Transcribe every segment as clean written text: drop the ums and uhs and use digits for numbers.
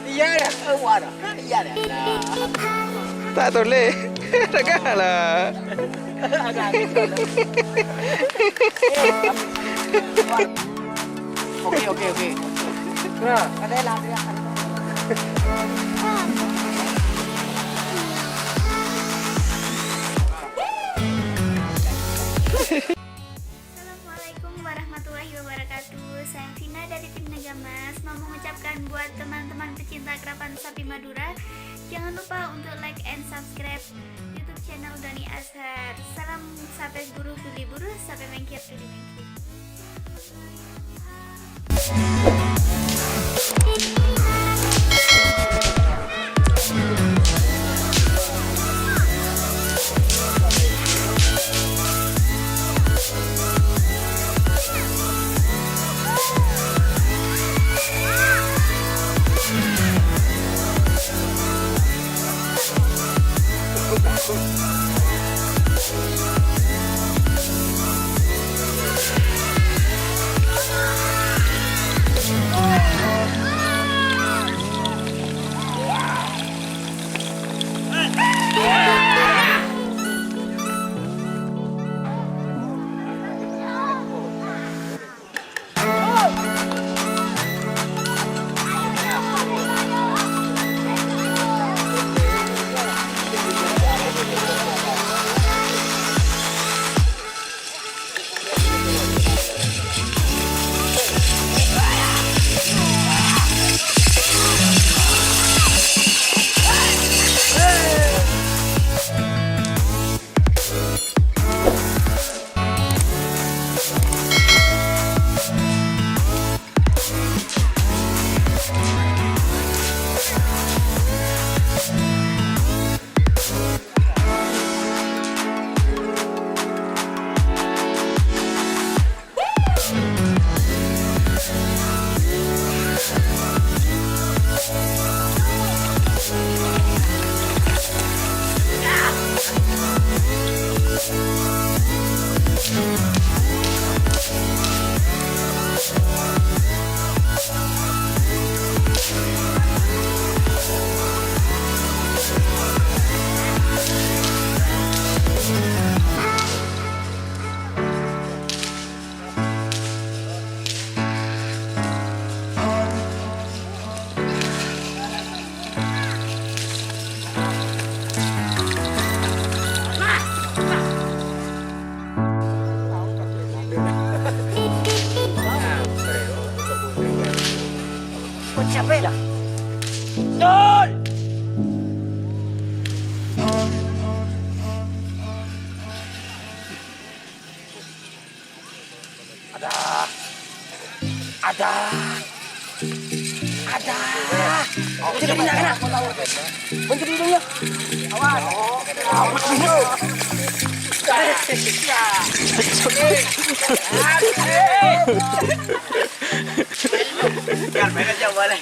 Iya dah, wadah. Iya dah. Tak toleh. Tak kalah. Okey. Nah, ada lah dia. Assalamualaikum warahmatullahi wabarakatuh. Saya Vina dari tim Negamas mau mengucapkan buat teman-teman pecinta kerapan sapi Madura, jangan lupa untuk like and subscribe YouTube channel Dani Azhar. Salam sapi buru tuli buru, sapi mengkir tuli mengkir. Capek dah. Tol. Ada. Jadi minyak kena. Menteri hidungnya. Awas. Biar mereka jauh balik.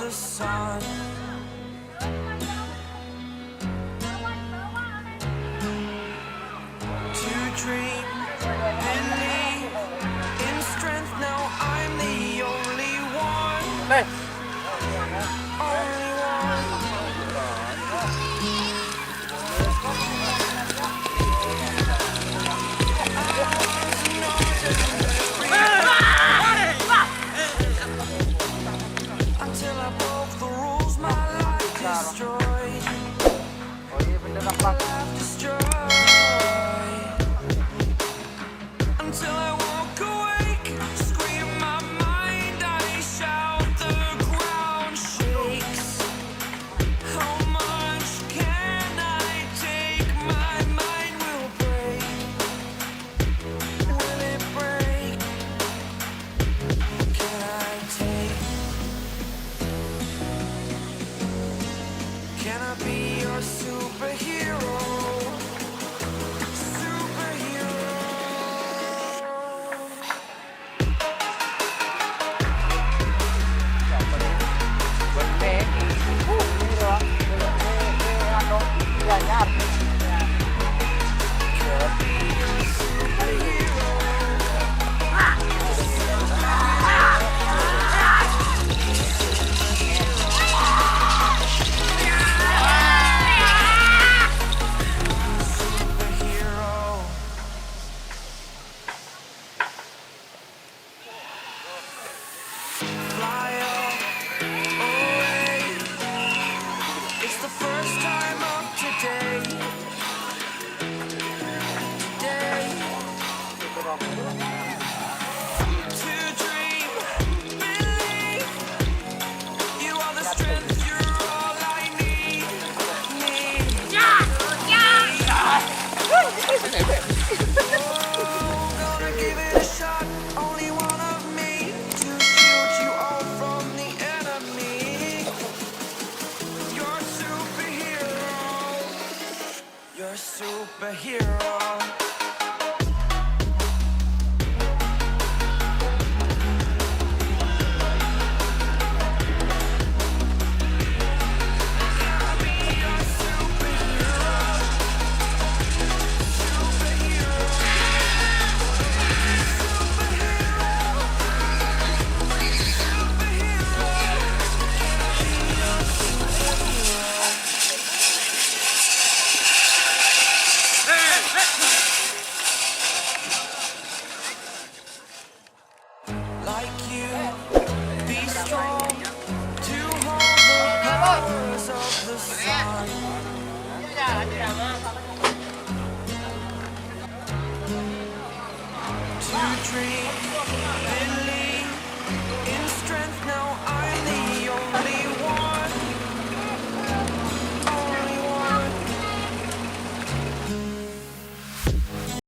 the sun. To dream, believe in strength. Now I'm the only one. Only one. Until I broke the rules, my life destroyed. Life destroyed. Until I walk awake, scream my mind, I shout, the ground shakes. How much can I take? My mind will break. Will it break? Can I take? Can I be your superhero? Superhero. Fly away. It's the first time of today. To dream, believe. You are the strength. You're all I need. Gonna give it a shot. Only one of me to shield you all from the enemy. You're a superhero. You're a superhero. Like you, be strong to hold the powers of the sun. To dream, believe in strength. Now